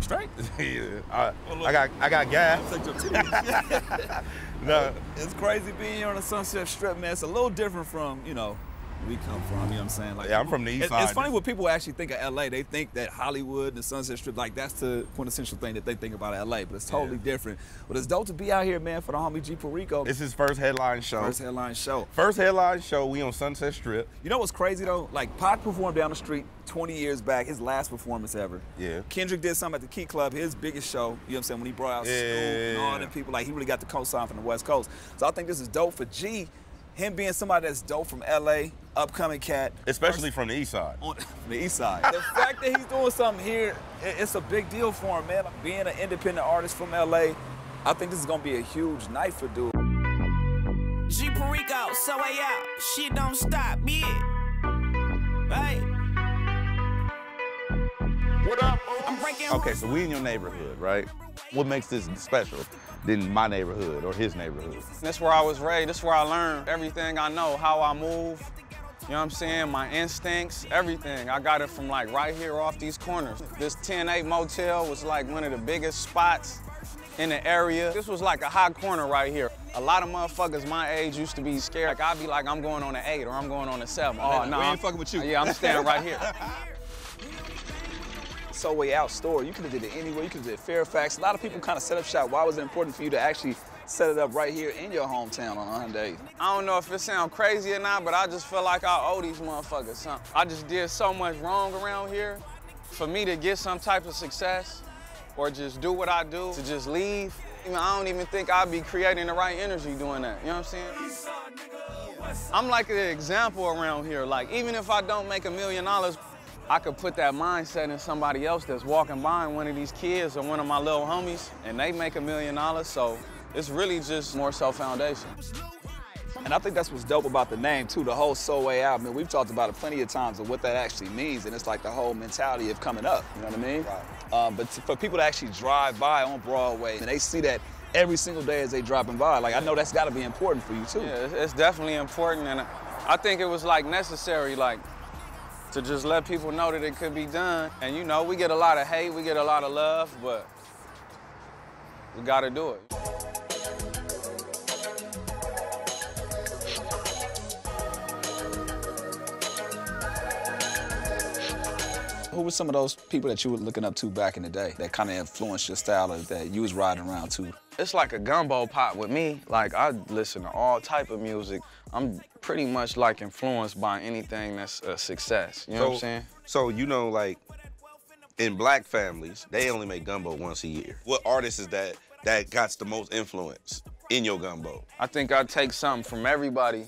Straight? Yeah. I got gas. No. It's crazy being here on the Sunset Strip, man. It's a little different from, you know, we come from, you know what I'm saying? Like, yeah, I'm from the east side. It's funny when people actually think of LA, they think that Hollywood and the Sunset Strip, like that's the quintessential thing that they think about LA, but it's totally different. But it's dope to be out here, man, for the homie G Perico. It's his first headline show. First headline show. First headline show, we on Sunset Strip. You know what's crazy though? Like Pac performed down the street 20 years back, his last performance ever. Yeah. Kendrick did something at the Key Club, his biggest show, you know what I'm saying, when he brought out Scoop and all them people, like he really got the co-sign from the West Coast. So I think this is dope for G. Him being somebody that's dope from LA, upcoming cat. Especially from the east side. From the east side. The fact that he's doing something here, it's a big deal for him, man. Like being an independent artist from LA, I think this is gonna be a huge night for dude. G Perico, so way out, shit don't stop, yeah. Right? What up? I'm breaking. Okay, so we in your neighborhood, right? What makes this special than my neighborhood or his neighborhood? That's where I was raised. That's where I learned everything I know, how I move, you know what I'm saying, my instincts, everything. I got it from like right here off these corners. This 10-8 motel was like one of the biggest spots in the area. This was like a hot corner right here. A lot of motherfuckers my age used to be scared. Like I'd be like, I'm going on an 8 or I'm going on a 7. Oh, no. We ain't fucking with you. Yeah, I'm staying right here. So Way Out store, you could have did it anywhere. You could have did it Fairfax. A lot of people kind of set up shop. Why was it important for you to actually set it up right here in your hometown on 108th? I don't know if it sounds crazy or not, but I just feel like I owe these motherfuckers something. I just did so much wrong around here. For me to get some type of success or just do what I do, to just leave, I don't even think I'd be creating the right energy doing that, you know what I'm saying? I'm like an example around here. Like, even if I don't make $1 million, I could put that mindset in somebody else that's walking by, and one of these kids or one of my little homies, and they make $1 million, so it's really just more so foundation. And I think that's what's dope about the name, too, the whole So Way Out. I mean, we've talked about it plenty of times of what that actually means, and it's like the whole mentality of coming up, you know what I mean? Right. But for people to actually drive by on Broadway, and they see that every single day as they dropping by, like, I know that's got to be important for you, too. Yeah, it's definitely important, and I think it was, like, necessary, like, to just let people know that it could be done. And you know, we get a lot of hate, we get a lot of love, but we gotta do it. Who were some of those people that you were looking up to back in the day that kind of influenced your style or that you was riding around to? It's like a gumbo pot with me. Like, I listen to all type of music. I'm pretty much like influenced by anything that's a success, you know what I'm saying? So, you know, like, in black families, they only make gumbo once a year. What artist is that got the most influence in your gumbo? I think I take something from everybody.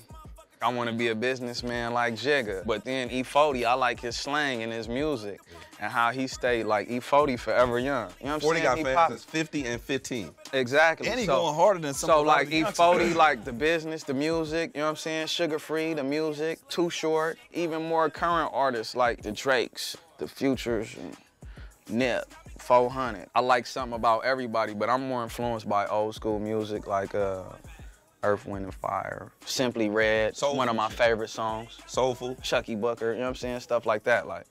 I want to be a businessman like Jigga, but then E40, I like his slang and his music and how he stayed like E40 forever young. You know what I'm 40 saying? got fans 50 and 15. Exactly. And he going harder than some So like E40, like the business, the music, you know what I'm saying? Sugar Free, the music, Too Short, even more current artists like the Drakes, the Futures, and Nip, 400. I like something about everybody, but I'm more influenced by old school music like Earth, Wind and Fire, Simply Red, one of my favorite songs. Soulful. Chucky Booker, you know what I'm saying? Stuff like that. Like,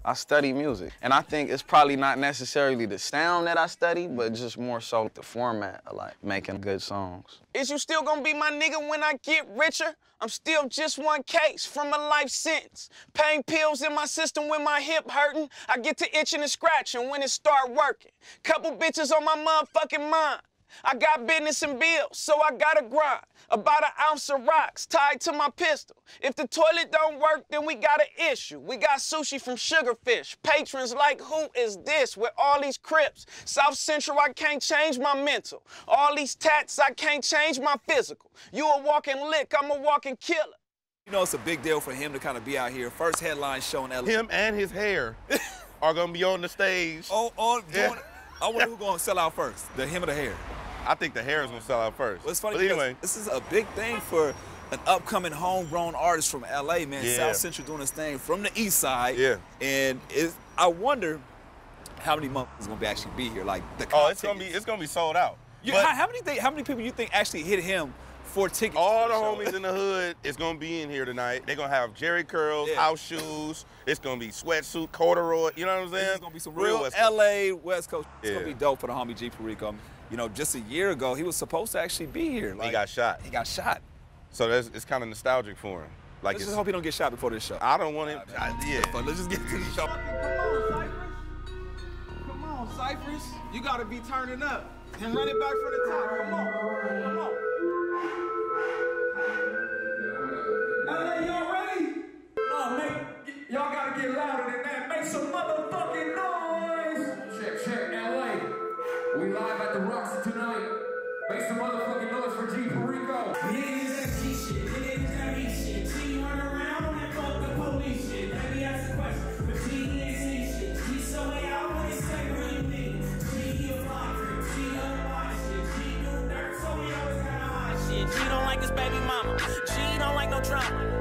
I study music. And I think it's probably not necessarily the sound that I study, but just more so the format of like making good songs. Is you still gonna be my nigga when I get richer? I'm still just one case from a life sentence. Pain pills in my system when my hip hurting. I get to itching and scratching when it start working. Couple bitches on my motherfucking mind. I got business and bills, so I gotta grind. About an ounce of rocks tied to my pistol. If the toilet don't work, then we got an issue. We got sushi from Sugarfish. Patrons like, who is this with all these Crips? South Central, I can't change my mental. All these tats, I can't change my physical. You a walking lick, I'm a walking killer. You know, it's a big deal for him to kind of be out here. First headline show in LA. Him and his hair are gonna be on the stage. I wonder who's gonna sell out first, him or the hair? I think the hair is gonna sell out first. Well, it's funny but anyway, this is a big thing for an upcoming homegrown artist from LA, man. Yeah. South Central doing this thing from the east side. Yeah. And I wonder how many months is gonna actually be here. Like the it's gonna be sold out. How many people you think actually hit him 4 tickets. All the homies in the hood is gonna be in here tonight. They're gonna have Jerry curls, house shoes. It's gonna be sweatsuit, corduroy. You know what I'm saying? It's gonna be some real LA West Coast. It's gonna be dope for the homie G Perico. You know, just a year ago, he was supposed to actually be here. He got shot. He got shot. So it's kind of nostalgic for him. Like, let's just hope he don't get shot before this show. I don't want him. Let's just get to the show. Come on, Cypress. You gotta be turning up and run it back from the top. Come on. Come on. Y'all ready? No, y'all gotta get louder than that. Make some motherfucking noise. Check, LA. We live at the Roxy tonight. Make some motherfucking noise for G Perico. Niggas that G shit, niggas that E shit. G run around and fuck the police shit. Let me ask a question, but G ain't see shit. G so way out when it say real nigga. G he a fly crib, G unbody shit. G do dirt, so we always gotta hide shit. G don't like his baby mama. G don't like no drama.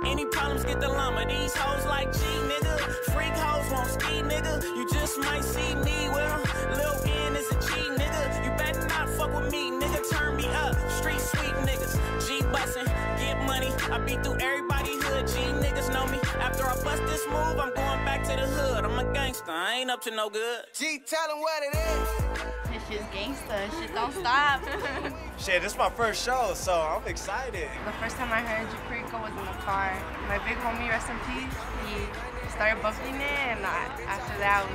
Any problems get the llama. These hoes like G, nigga. Freak hoes won't ski, nigga. You just might see me with them. Lil Wayne is a G, nigga. You better not fuck with me, nigga. Turn me up. Street sweet niggas. G bussin', get money. I beat through everybody hood. G niggas know me. After I bust this move, I'm going back to the hood. I'm a gangster. I ain't up to no good. G, tell them what it is. This shit's gangsta. Shit don't stop. Shit, this is my first show, so I'm excited. The first time I heard G Perico was in the car. My big homie, rest in peace, he started bumping it, and after that,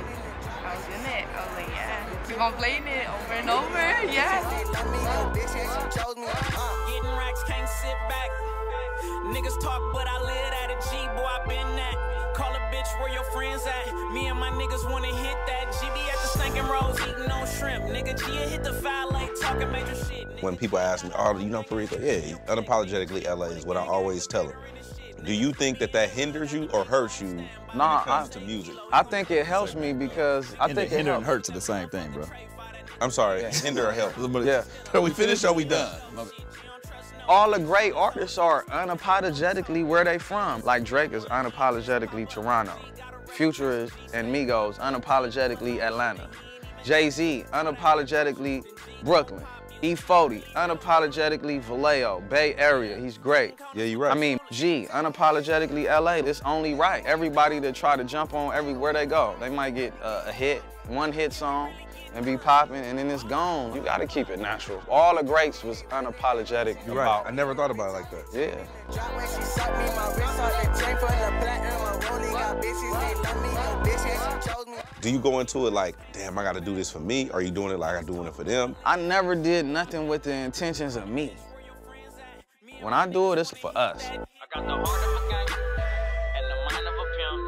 I was in it. I was like, yeah, keep on playing it over and over, yeah. Getting racks, can't sit back. Niggas talk, but I live at a G, boy, I been that. Call a bitch where your friends at. Me and my niggas wanna hit that. GB at the Stinking Rose, eating no shrimp. Nigga, G hit the foul like talking major shit. Nigga. When people ask me, oh, you know Perico? Yeah, unapologetically LA is what I always tell them. Do you think that hinders you or hurts you when it comes to music? I think it helps me because I think hinder and hurts are the same thing, bro. I'm sorry, hinder or help? Yeah. Are we finished or we done? All the great artists are unapologetically where they from. Like Drake is unapologetically Toronto. Future is and Migos unapologetically Atlanta. Jay-Z unapologetically Brooklyn. E40 unapologetically Vallejo, Bay Area. He's great. Yeah, you're right. I mean, G unapologetically LA. It's only right. Everybody that try to jump on everywhere they go, they might get a hit, one hit song, and be popping, and then it's gone. You gotta keep it natural. All the greats was unapologetic You're right. I never thought about it like that. Yeah. Do you go into it like, damn, I gotta do this for me? Or are you doing it like I'm doing it for them? I never did nothing with the intentions of me. When I do it, it's for us. I got the heart of a gang and the mind of a pimp.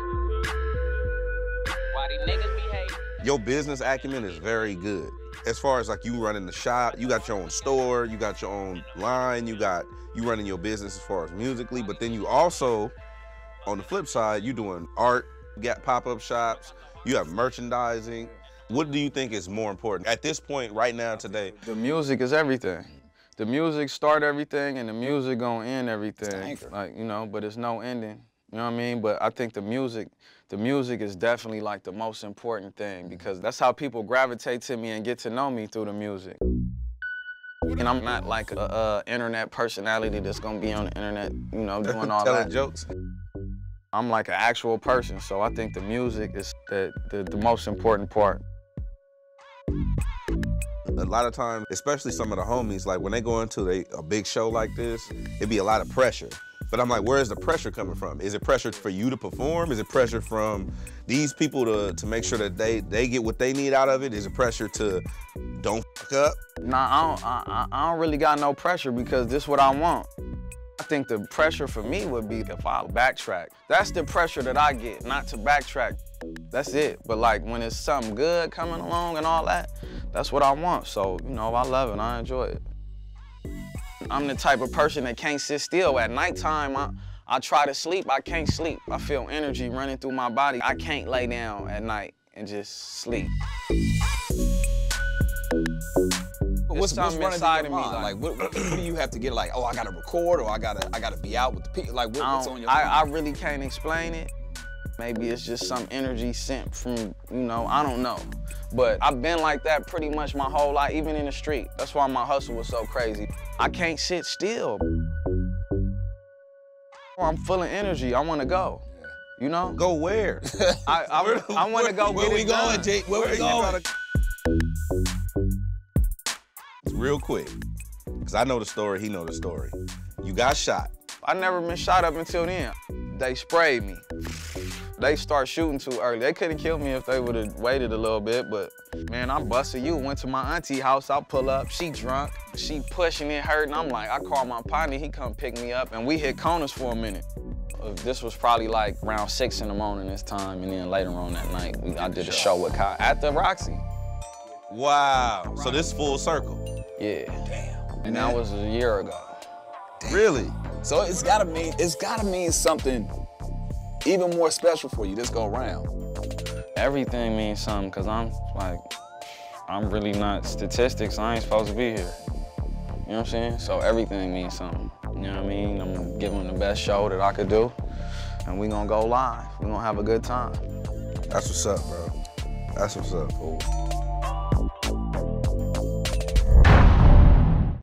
Why these niggas behave? Your business acumen is very good. As far as like you running the shop, you got your own store, you got your own line, you running your business as far as musically, but then you also, on the flip side, you doing art, you got pop-up shops, you have merchandising. What do you think is more important at this point right now today? The music is everything. The music start everything and the music gonna end everything. Like, you know, but it's no ending. You know what I mean? But I think the music is definitely like the most important thing because that's how people gravitate to me and get to know me through the music. And I'm not like a internet personality that's gonna be on the internet, you know, doing all Telling that. jokes. I'm like an actual person, so I think the music is the most important part. A lot of times, especially some of the homies, like when they go into a big show like this, it'd be a lot of pressure. But I'm like, where is the pressure coming from? Is it pressure for you to perform? Is it pressure from these people to make sure that they get what they need out of it? Is it pressure to don't fuck up? Nah, I don't really got no pressure because this is what I want. I think the pressure for me would be if I backtrack. That's the pressure that I get, not to backtrack. That's it. But like when it's something good coming along and all that, that's what I want. So, you know, I love it, I enjoy it. I'm the type of person that can't sit still. At nighttime, I try to sleep, I can't sleep. I feel energy running through my body. I can't lay down at night and just sleep. What's running inside of me? Like, what do you have to get? Like, oh, I gotta record, or I gotta be out with the people. Like, what's on your mind? I really can't explain it, Maybe it's just some energy sent from, you know, I don't know. But I've been like that pretty much my whole life, even in the street. That's why my hustle was so crazy. I can't sit still. I'm full of energy, I wanna go. You know? Go where? I wanna go Where we going, Jake? Where we going? Real quick, because I know the story, he know the story. You got shot. I never been shot up until then. They sprayed me. They start shooting too early. They couldn't kill me if they would've waited a little bit, but man, I'm busting you. Went to my auntie house, I pull up, she drunk, she pushing it, hurting. I'm like, I call my partner, he come pick me up, and we hit corners for a minute. This was probably like around 6 in the morning this time, and then later on that night, I did a show with Kai at the Roxy. Wow, so this full circle. Yeah. Damn. And that was a year ago. Damn. Really? So it's gotta mean something even more special for you this go round. Everything means something, cause I'm really not statistics. I ain't supposed to be here. You know what I'm saying? So everything means something. You know what I mean? I'm giving the best show that I could do, and we gonna go live. We gonna have a good time. That's what's up, bro. That's what's up. Cool.